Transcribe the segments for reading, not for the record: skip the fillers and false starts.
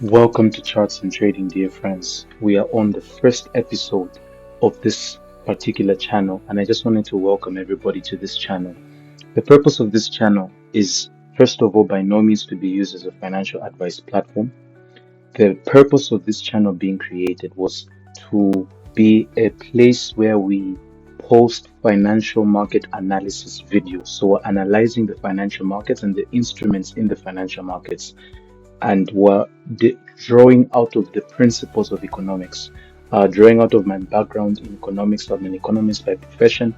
Welcome to Charts and Trading, dear friends. We are on the first episode of this particular channel, and I just wanted to welcome everybody to this channel. The purpose of this channel is, first of all, by no means to be used as a financial advice platform. The purpose of this channel being created was to be a place where we post financial market analysis videos. So we're analyzing the financial markets and the instruments in the financial markets, and were drawing out of the principles of economics, drawing out of my background in economics. I'm an economist by profession,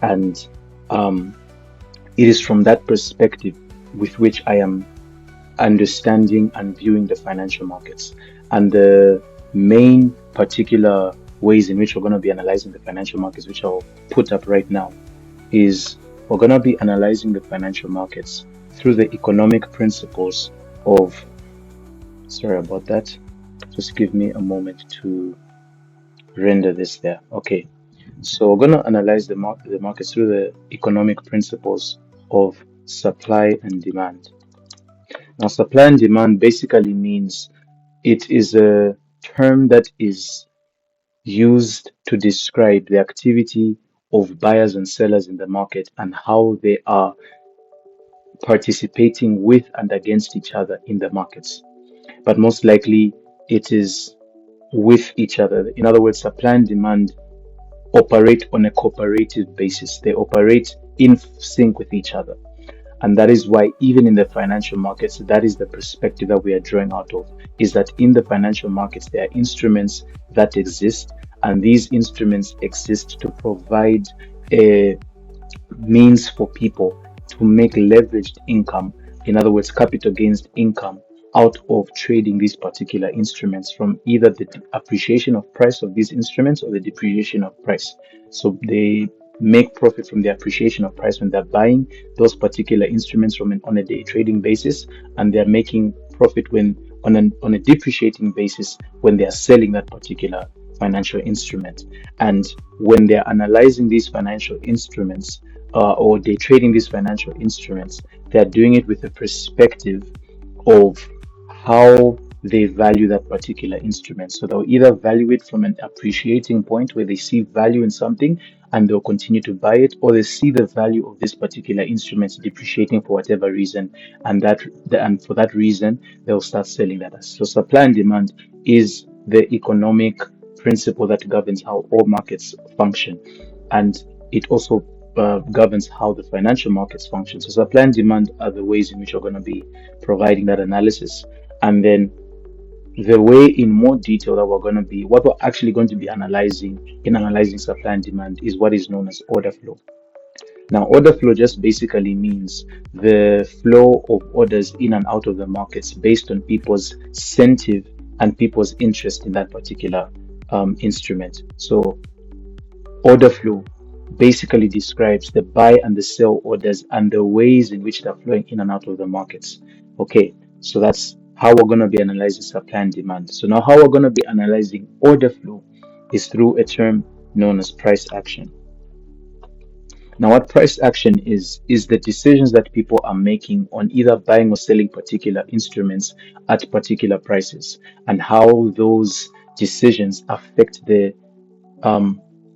and it is from that perspective with which I am understanding and viewing the financial markets. And the main particular ways in which we're going to be analyzing the financial markets, which I'll put up right now, is we're going to be analyzing the financial markets through the economic principles of, sorry about that, just give me a moment to render this there. Okay, so we're going to analyze the markets through the economic principles of supply and demand. Now, supply and demand basically means it is a term that is used to describe the activity of buyers and sellers in the market and how they are participating with and against each other in the markets. But most likely it is with each other. In other words, supply and demand operate on a cooperative basis. They operate in sync with each other. And that is why even in the financial markets, that is the perspective that we are drawing out of, is that in the financial markets, there are instruments that exist, and these instruments exist to provide a means for people to make leveraged income, in other words, capital gains income, out of trading these particular instruments from either the appreciation of price of these instruments or the depreciation of price. So they make profit from the appreciation of price when they're buying those particular instruments on a day trading basis, and they're making profit when on a depreciating basis when they are selling that particular financial instrument. And when they're analyzing these financial instruments, or day trading these financial instruments, they're doing it with a perspective of how they value that particular instrument. So they'll either value it from an appreciating point where they see value in something and they'll continue to buy it, or they see the value of this particular instrument depreciating for whatever reason, and for that reason they'll start selling that. So supply and demand is the economic principle that governs how all markets function, and it also governs how the financial markets function. So supply and demand are the ways in which we're going to be providing that analysis. And then the way in more detail that what we're actually going to be analyzing supply and demand is what is known as order flow. Now, order flow just basically means the flow of orders in and out of the markets based on people's incentive and people's interest in that particular instrument. So order flow basically describes the buy and the sell orders and the ways in which they're flowing in and out of the markets. Okay, so that's how we're going to be analyzing supply and demand. So now how we're going to be analyzing order flow is through a term known as price action. Now, what price action is the decisions that people are making on either buying or selling particular instruments at particular prices, and how those decisions affect the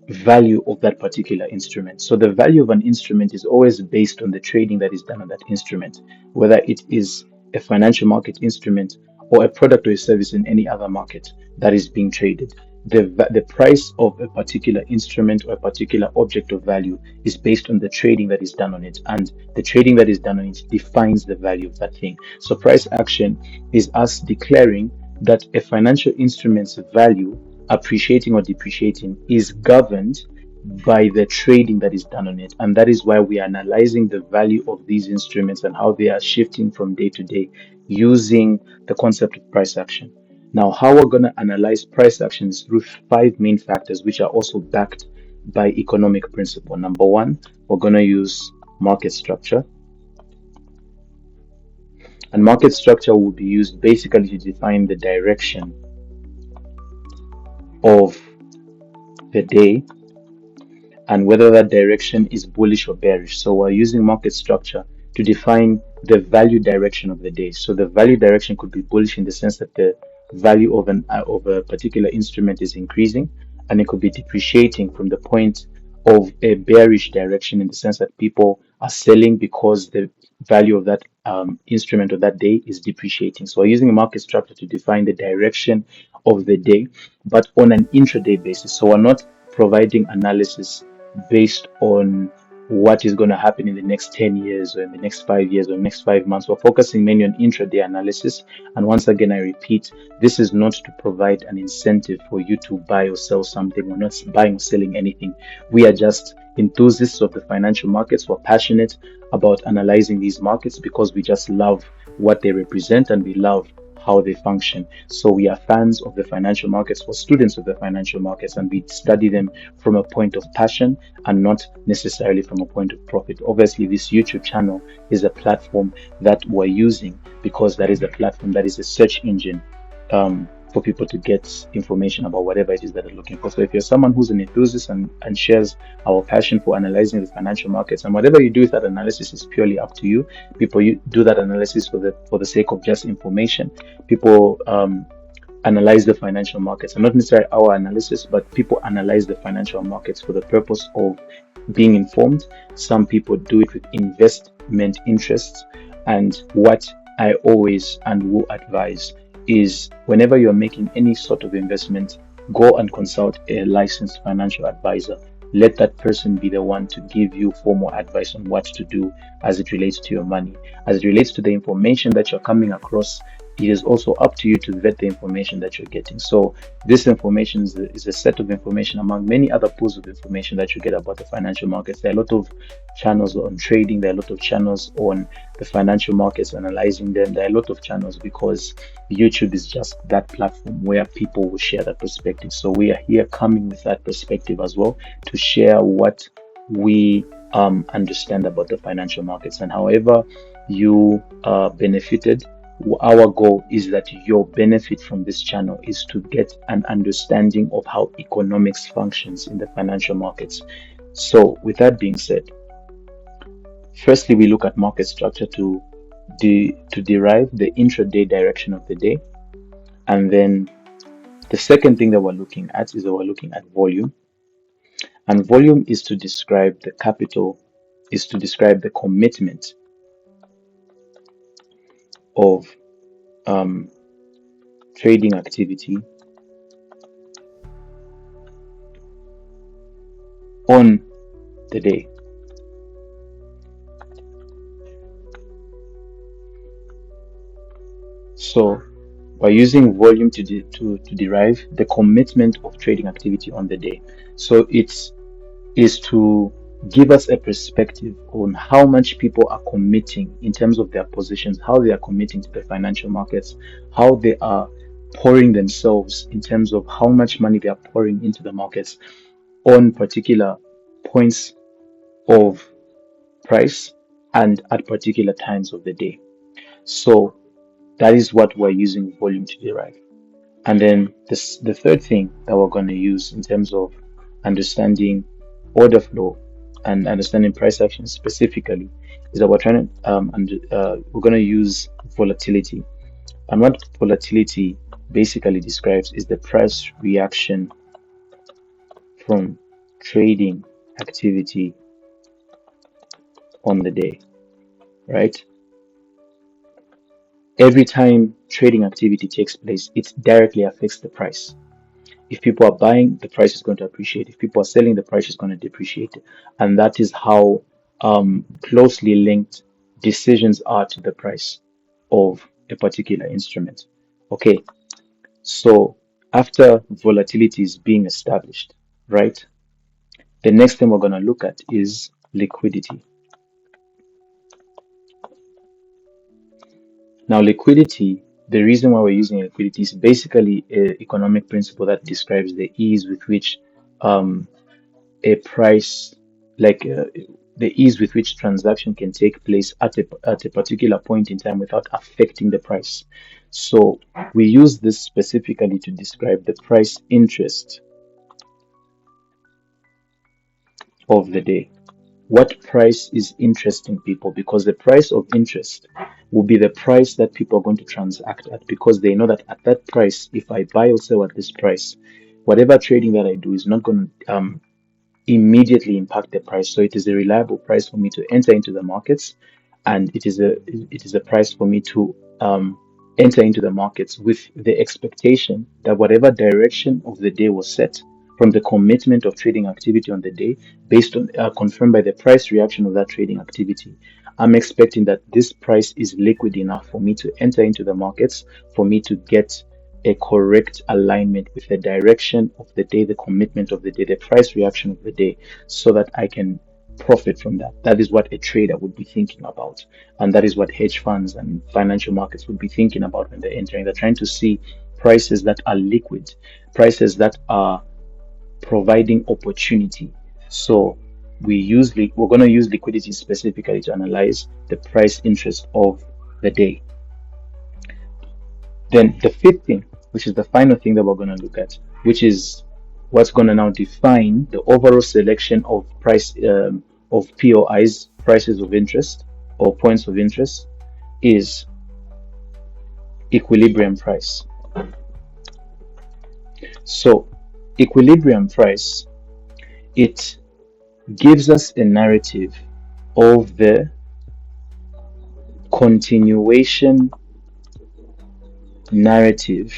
value of that particular instrument. So the value of an instrument is always based on the trading that is done on that instrument, whether it is a financial market instrument or a product or a service in any other market that is being traded. The price of a particular instrument or a particular object of value is based on the trading that is done on it, and the trading that is done on it defines the value of that thing. So price action is us declaring that a financial instrument's value, appreciating or depreciating, is governed by the trading that is done on it. And that is why we are analyzing the value of these instruments and how they are shifting from day to day using the concept of price action. Now, how we're going to analyze price action is through 5 main factors, which are also backed by economic principle. Number 1, we're going to use market structure. And market structure will be used basically to define the direction of the day and whether that direction is bullish or bearish. So we're using market structure to define the value direction of the day. So the value direction could be bullish in the sense that the value of a particular instrument is increasing, and it could be depreciating from the point of a bearish direction, in the sense that people are selling because the value of that instrument of that day is depreciating. So we're using a market structure to define the direction of the day, but on an intraday basis. So we're not providing analysis based on what is going to happen in the next 10 years or in the next 5 years or next 5 months. We're focusing mainly on intraday analysis. And once again, I repeat, this is not to provide an incentive for you to buy or sell something. We're not buying or selling anything. We are just enthusiasts of the financial markets. We're passionate about analyzing these markets because we just love what they represent and we love how they function. So we are fans of the financial markets, or students of the financial markets, and we study them from a point of passion and not necessarily from a point of profit. Obviously, this YouTube channel is a platform that we're using because that is a platform that is a search engine for people to get information about whatever it is that they're looking for. So if you're someone who's an enthusiast and shares our passion for analyzing the financial markets, and whatever you do with that analysis is purely up to you. People you do that analysis for the sake of just information. People analyze the financial markets, and not necessarily our analysis, but people analyze the financial markets for the purpose of being informed. Some people do it with investment interests, and what I always and will advise is, whenever you're making any sort of investment, go and consult a licensed financial advisor. Let that person be the one to give you formal advice on what to do as it relates to your money. As it relates to the information that you're coming across, it is also up to you to vet the information that you're getting. So this information is a set of information among many other pools of information that you get about the financial markets. There are a lot of channels on trading. There are a lot of channels on the financial markets, analyzing them. There are a lot of channels because YouTube is just that platform where people will share that perspective. So we are here coming with that perspective as well, to share what we understand about the financial markets. And however you benefited, our goal is that your benefit from this channel is to get an understanding of how economics functions in the financial markets. So with that being said, firstly, we look at market structure to derive the intraday direction of the day. And then the second thing that we're looking at is that we're looking at volume. And volume is to describe the capital, is to describe the commitment of trading activity on the day. So we're using volume to derive the commitment of trading activity on the day. So it is to give us a perspective on how much people are committing in terms of their positions, how they are committing to the financial markets, how they are pouring themselves in terms of how much money they are pouring into the markets on particular points of price and at particular times of the day. So that is what we're using volume to derive. And then the third thing that we're going to use in terms of understanding order flow and understanding price action specifically is that we're trying to we're going to use volatility. And what volatility basically describes is the price reaction from trading activity on the day, right? Every time trading activity takes place, it directly affects the price. If people are buying, the price is going to appreciate. If people are selling, the price is going to depreciate. And that is how closely linked decisions are to the price of a particular instrument. Okay, so after volatility is being established, right, the next thing we're going to look at is liquidity. Now, liquidity, the reason why we're using liquidity is basically an economic principle that describes the ease with which a price, like the ease with which transaction can take place at a particular point in time without affecting the price. So we use this specifically to describe the price interest of the day. What price is interesting people? Because the price of interest will be the price that people are going to transact at, because they know that at that price, if I buy or sell at this price, whatever trading that I do is not going to immediately impact the price. So it is a reliable price for me to enter into the markets, and it is a price for me to enter into the markets with the expectation that whatever direction of the day was set from the commitment of trading activity on the day, based on confirmed by the price reaction of that trading activity, I'm expecting that this price is liquid enough for me to enter into the markets, for me to get a correct alignment with the direction of the day, the commitment of the day, the price reaction of the day, so that I can profit from that. That is what a trader would be thinking about. And that is what hedge funds and financial markets would be thinking about when they're entering. They're trying to see prices that are liquid, prices that are providing opportunity. So we're going to use liquidity specifically to analyze the price interest of the day. Then the fifth thing, which is the final thing that we're going to look at, which is what's going to now define the overall selection of of POIs, prices of interest or points of interest, is equilibrium price. So equilibrium price, it gives us a narrative of the continuation narrative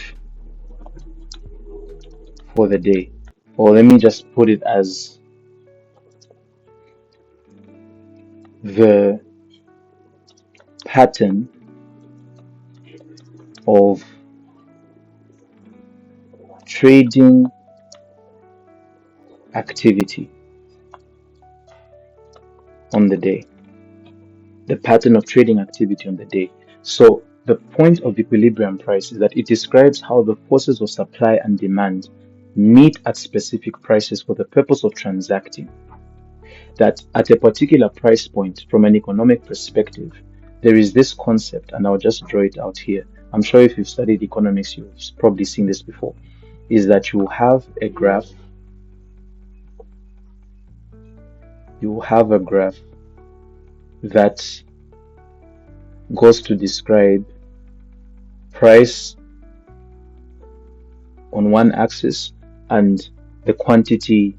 for the day. Or let me just put it as the pattern of trading activity on the day. The pattern of trading activity on the day. So the point of equilibrium price is that it describes how the forces of supply and demand meet at specific prices for the purpose of transacting. That at a particular price point, from an economic perspective, there is this concept, and I'll just draw it out here. I'm sure if you've studied economics, you've probably seen this before, is that you have a graph. You have a graph that goes to describe price on one axis and the quantity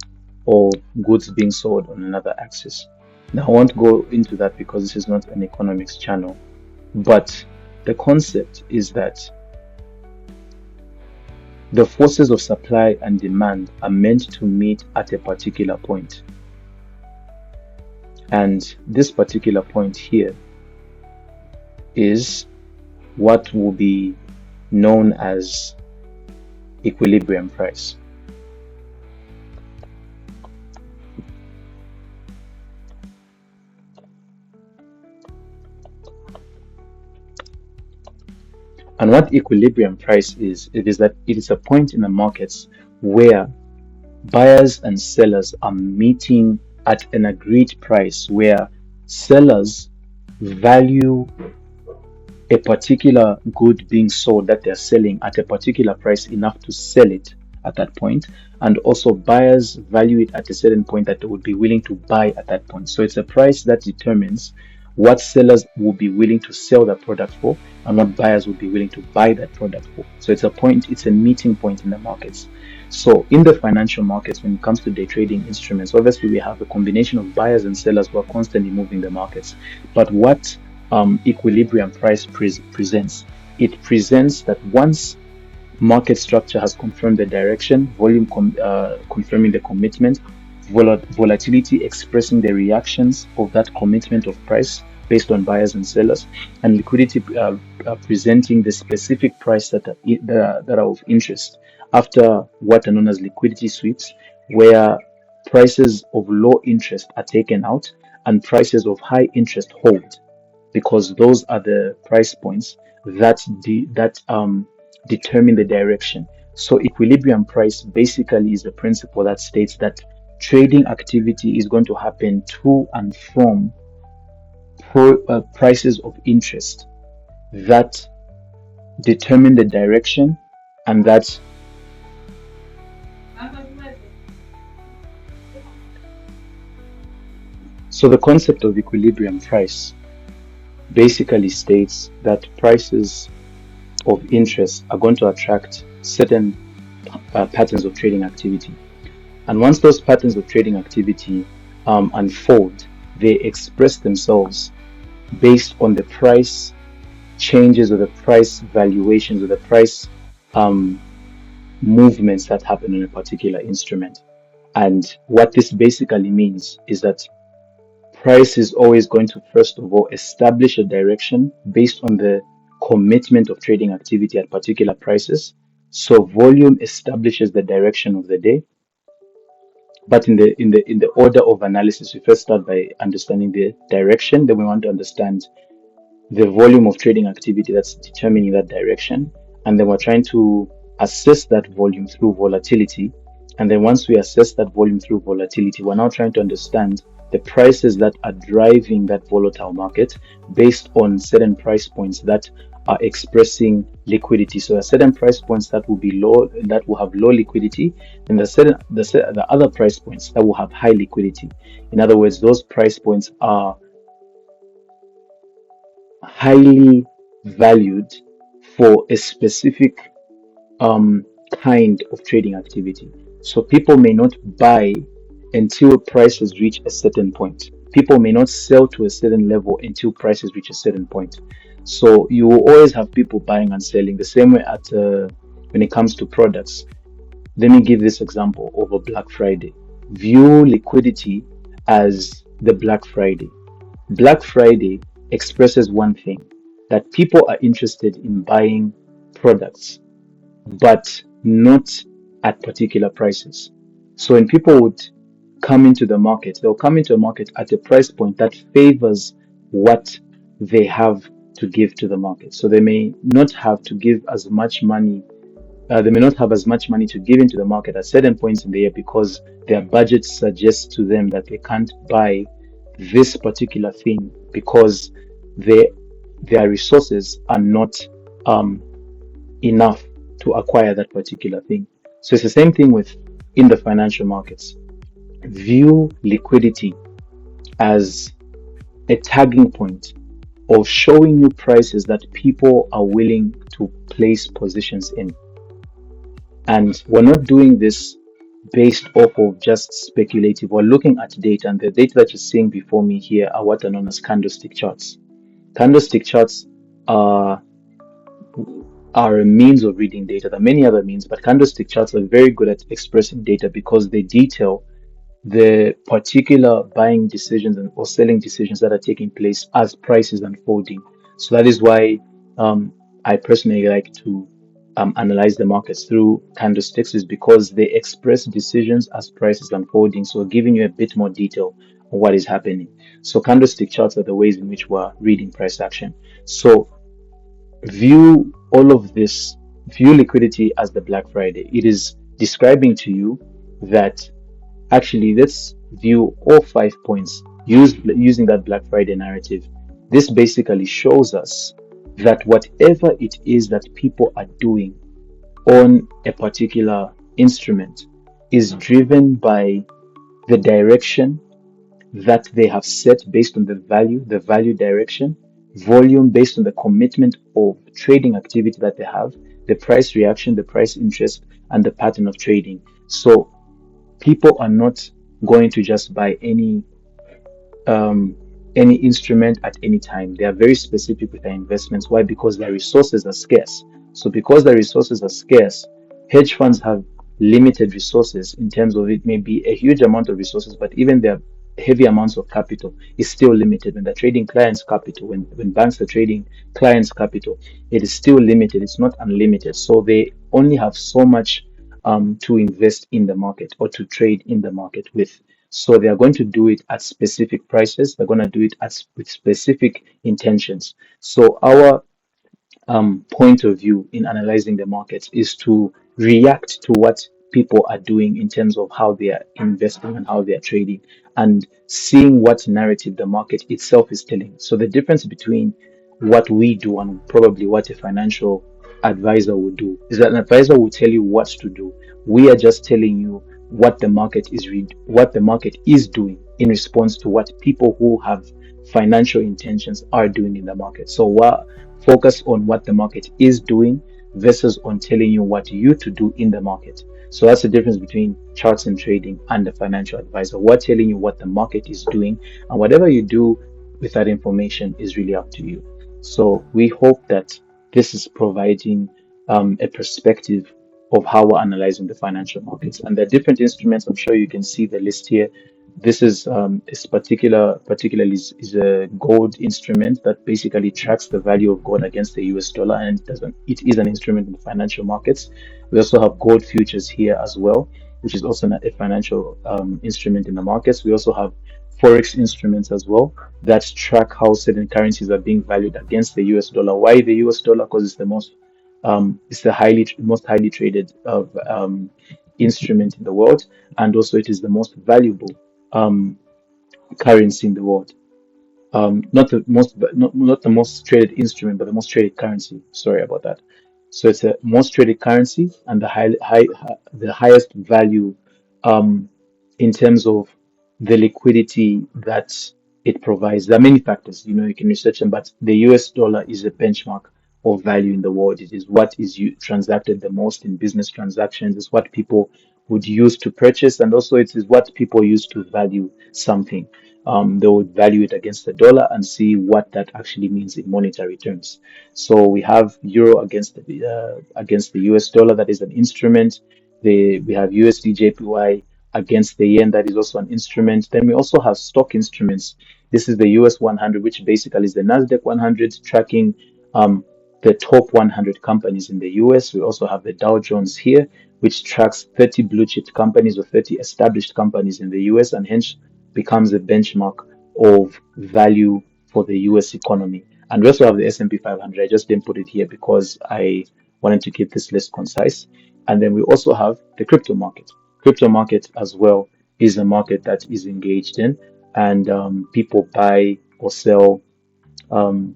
of goods being sold on another axis. Now, I won't go into that because this is not an economics channel, but the concept is that the forces of supply and demand are meant to meet at a particular point. And this particular point here is what will be known as equilibrium price. And what equilibrium price is, it is that it is a point in the markets where buyers and sellers are meeting at an agreed price, where sellers value a particular good being sold that they're selling at a particular price enough to sell it at that point, and also buyers value it at a certain point that they would be willing to buy at that point. So it's a price that determines what sellers will be willing to sell that product for and what buyers will be willing to buy that product for. So it's a meeting point in the markets. So in the financial markets, when it comes to day trading instruments, obviously we have a combination of buyers and sellers who are constantly moving the markets. But what equilibrium price presents, it presents that once market structure has confirmed the direction, volume confirming the commitment, volatility expressing the reactions of that commitment of price based on buyers and sellers, and liquidity presenting the specific price that are of interest after what are known as liquidity sweeps, where prices of low interest are taken out and prices of high interest hold, because those are the price points that determine the direction. So equilibrium price basically is a principle that states that trading activity is going to happen to and from prices of interest that determine the direction, and that so the concept of equilibrium price basically states that prices of interest are going to attract certain patterns of trading activity. And once those patterns of trading activity unfold, they express themselves based on the price changes or the price valuations or the price um, movements that happen on a particular instrument. And what this basically means is that price is always going to, first of all, establish a direction based on the commitment of trading activity at particular prices. So volume establishes the direction of the day. But in the order of analysis, we first start by understanding the direction. Then we want to understand the volume of trading activity that's determining that direction. And then we're trying to assess that volume through volatility. And then once we assess that volume through volatility, we're now trying to understand the prices that are driving that volatile market based on certain price points that are expressing liquidity. So there are certain price points that will be low, that will have low liquidity, and the other price points that will have high liquidity. In other words, those price points are highly valued for a specific um, kind of trading activity. So people may not buy until prices reach a certain point. People may not sell to a certain level until prices reach a certain point. So you will always have people buying and selling the same way at when it comes to products. Let me give this example of a Black Friday. View liquidity as the Black Friday. Black Friday expresses one thing, that people are interested in buying products, but not at particular prices. So when people would come into the market, they'll come into a market at a price point that favors what they have to give to the market. So they may not have to give as much money they may not have as much money to give into the market at certain points in the year because their budget suggests to them that they can't buy this particular thing because they, their resources are not um, enough to acquire that particular thing. So it's the same thing with in the financial markets. View liquidity as a tagging point of showing you prices that people are willing to place positions in. And we're not doing this based off of just speculative. We're looking at data, and the data that you're seeing before me here are what are known as candlestick charts. Candlestick charts are are a means of reading data. There are many other means, but candlestick charts are very good at expressing data because they detail the particular buying decisions and or selling decisions that are taking place as prices unfolding. So that is why I personally like to analyze the markets through candlesticks, is because they express decisions as prices unfolding. So giving you a bit more detail on what is happening. So candlestick charts are the ways in which we're reading price action. So view all of this, view liquidity as the Black Friday. It is describing to you that actually, let's view all 5 points using that Black Friday narrative. This basically shows us that whatever it is that people are doing on a particular instrument is driven by the direction that they have set based on the value direction, volume based on the commitment of trading activity that they have, the price reaction, the price interest, and the pattern of trading. So people are not going to just buy um, any instrument at any time. They are very specific with their investments. Why? Because their resources are scarce. So because their resources are scarce, hedge funds have limited resources in terms of, it may be a huge amount of resources, but even their heavy amounts of capital is still limited. When they're trading clients' capital, when banks are trading clients' capital, it is still limited. It's not unlimited. So they only have so much to invest in the market or to trade in the market with. So they are going to do it at specific prices. They're going to do it with specific intentions. So our point of view in analyzing the markets is to react to what people are doing in terms of how they are investing and how they are trading, and seeing what narrative the market itself is telling. So the difference between what we do and probably what a financial advisor would do is that an advisor will tell you what to do. We are just telling you what the market is doing in response to what people who have financial intentions are doing in the market. So focus on what the market is doing versus on telling you what you to do in the market. So that's the difference between charts and trading and the financial advisor. We're telling you what the market is doing, and whatever you do with that information is really up to you. So we hope that this is providing a perspective of how we're analyzing the financial markets and the different instruments. I'm sure you can see the list here. This is particularly is a gold instrument that basically tracks the value of gold against the US dollar, and it is an instrument in the financial markets. We also have gold futures here as well, which is also a financial instrument in the markets. We also have forex instruments as well that track how certain currencies are being valued against the US dollar. Why the US dollar? Because it's the most highly traded instrument in the world, and also it is the most valuable um, currency in the world. Not the most traded instrument, but the most traded currency. Sorry about that. So it's the most traded currency and the highest value um, in terms of the liquidity that it provides. There are many factors, you can research them, but the US dollar is a benchmark of value in the world. It is what is transacted the most in business transactions. It's what people would use to purchase, and also it is what people use to value something. They would value it against the dollar and see what that actually means in monetary terms. So we have euro against the US dollar. That is an instrument. We have USDJPY against the yen. That is also an instrument. Then we also have stock instruments. This is the US 100, which basically is the Nasdaq 100, tracking the top 100 companies in the US. We also have the Dow Jones here, which tracks 30 blue chip companies or 30 established companies in the US, and hence becomes a benchmark of value for the US economy. And we also have the S&P 500. I just didn't put it here because I wanted to keep this list concise. And then we also have the crypto market. Crypto market as well is a market that is engaged in, and people buy or sell um,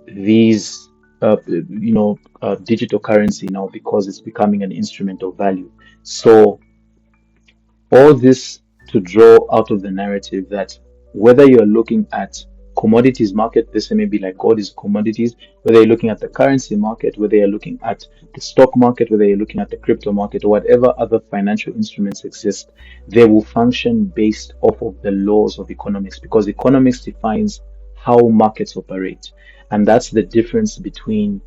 these digital currency now because it's becoming an instrument of value. So all this to draw out of the narrative that whether you're looking at commodities market, this may be like gold is commodities, whether you're looking at the currency market, whether you're looking at the stock market, whether you're looking at the crypto market, or whatever other financial instruments exist, they will function based off of the laws of economics, because economics defines how markets operate. And that's the difference between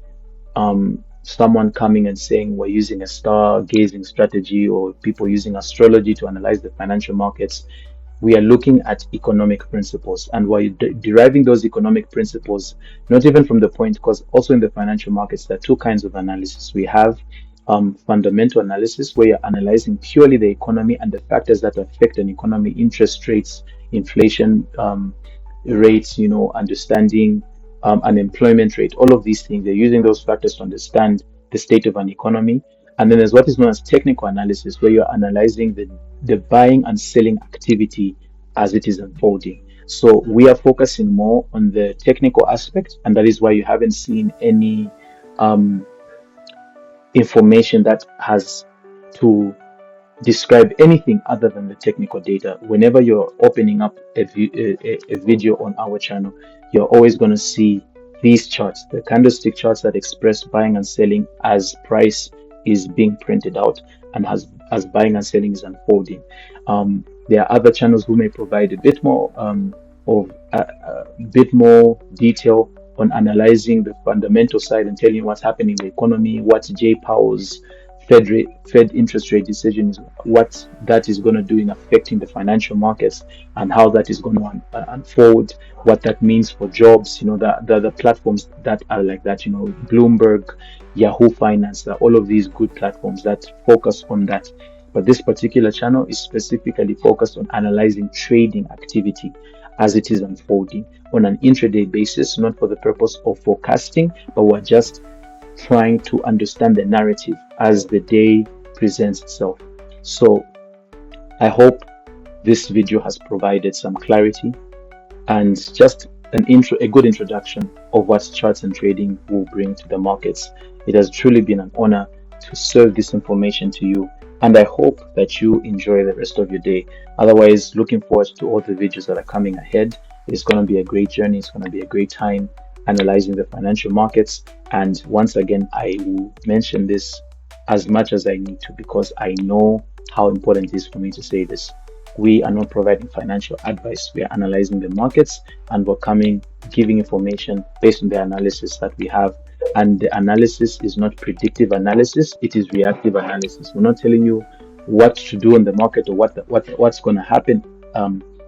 someone coming and saying we're using a star gazing strategy, or people using astrology to analyze the financial markets. We are looking at economic principles, and we're deriving those economic principles not even from the point, because also in the financial markets there are two kinds of analysis. We have fundamental analysis, where you're analyzing purely the economy and the factors that affect an economy: interest rates, inflation rates, understanding unemployment rate, all of these things. They're using those factors to understand the state of an economy. And then there's what is known as technical analysis, where you're analyzing the buying and selling activity as it is unfolding. So we are focusing more on the technical aspect, and that is why you haven't seen any um, information that has to describe anything other than the technical data. Whenever you're opening up a video on our channel, you're always going to see these charts, the candlestick charts that express buying and selling as price is being printed out and as buying and selling is unfolding. There are other channels who may provide a bit more of a bit more detail on analyzing the fundamental side and telling you what's happening in the economy, what Jay Powell's Fed interest rate decision is, what that is going to do in affecting the financial markets, and how that is going to unfold, what that means for jobs. The platforms that are like that, Bloomberg, Yahoo Finance, all of these good platforms that focus on that. But this particular channel is specifically focused on analyzing trading activity as it is unfolding on an intraday basis, not for the purpose of forecasting, but we're just trying to understand the narrative as the day presents itself. So I hope this video has provided some clarity and just a good introduction of what charts and trading will bring to the markets. It has truly been an honor to serve this information to you, and I hope that you enjoy the rest of your day. Otherwise, looking forward to all the videos that are coming ahead. It's going to be a great journey. It's going to be a great time analyzing the financial markets. And once again, I will mention this as much as I need to, because I know how important it is for me to say this. We are not providing financial advice. We are analyzing the markets, and we're giving information based on the analysis that we have. And the analysis is not predictive analysis, it is reactive analysis. We're not telling you what to do in the market or what's going to happen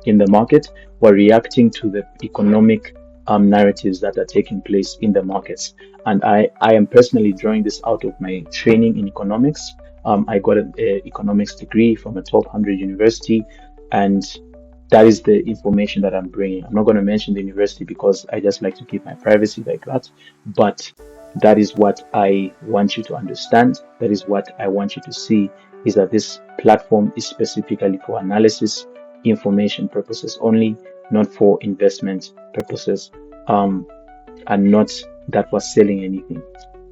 in the market. We're reacting to the economic narratives that are taking place in the markets. And I am personally drawing this out of my training in economics. I got an economics degree from a top 100 university, and that is the information that I'm bringing. I'm not going to mention the university because I just like to keep my privacy like that, but that is what I want you to understand. That is what I want you to see, is that this platform is specifically for analysis, information purposes only, not for investment purposes, and not that we're selling anything.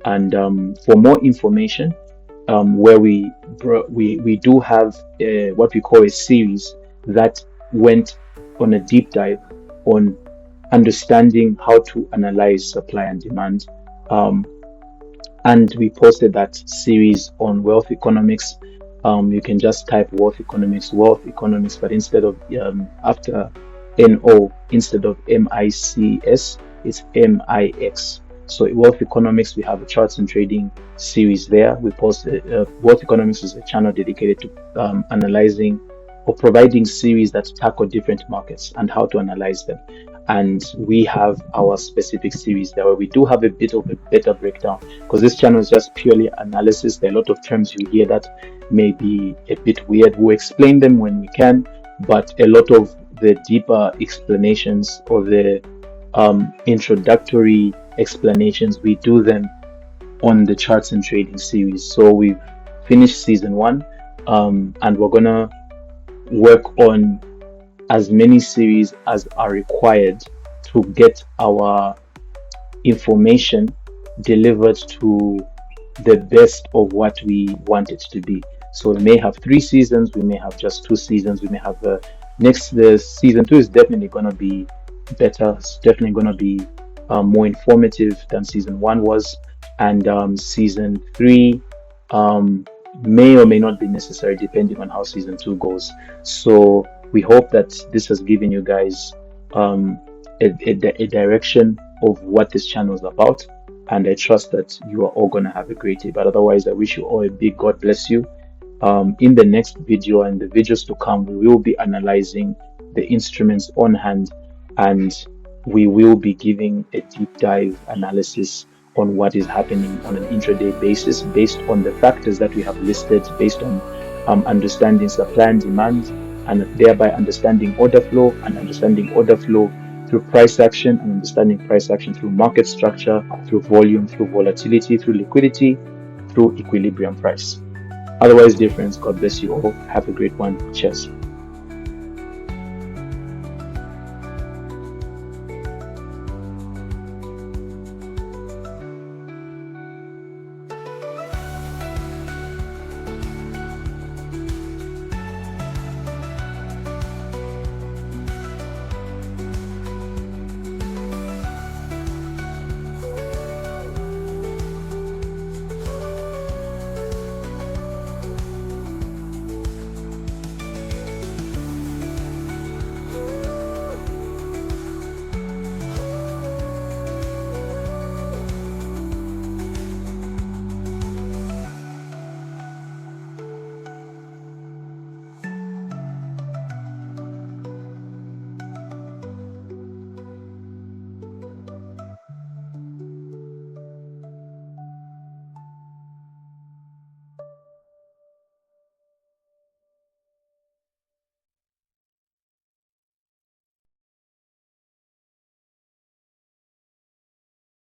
And for more information, where we do have what we call a series that went on a deep dive on understanding how to analyze supply and demand. And we posted that series on Wealth Economics. You can just type Wealth Economics, but instead of after NO, instead of MICS, it's MIX. So Wealth Economics, we have a charts and trading series there. We posted Wealth Economics is a channel dedicated to analyzing or providing series that tackle different markets and how to analyze them. And we have our specific series there where we do have a bit of a better breakdown, because this channel is just purely analysis. There are a lot of terms you hear that may be a bit weird. We'll explain them when we can, but a lot of the deeper explanations or the introductory explanations, we do them on the charts and trading series. So we've finished season 1, and we're gonna work on as many series as are required to get our information delivered to the best of what we want it to be. So we may have 3 seasons, we may have just 2 seasons, we may have the season 2 is definitely going to be better. It's definitely going to be more informative than season 1 was, and season 3 may or may not be necessary depending on how season 2 goes. So we hope that this has given you guys a direction of what this channel is about, and I trust that you are all going to have a great day. But otherwise, I wish you all a big God bless you. In the next video and the videos to come, we will be analyzing the instruments on hand, and we will be giving a deep dive analysis on what is happening on an intraday basis based on the factors that we have listed, based on understanding supply and demand, and thereby understanding order flow, and understanding order flow through price action, and understanding price action through market structure, through volume, through volatility, through liquidity, through equilibrium price. Otherwise, dear friends, God bless you all. Have a great one. Cheers.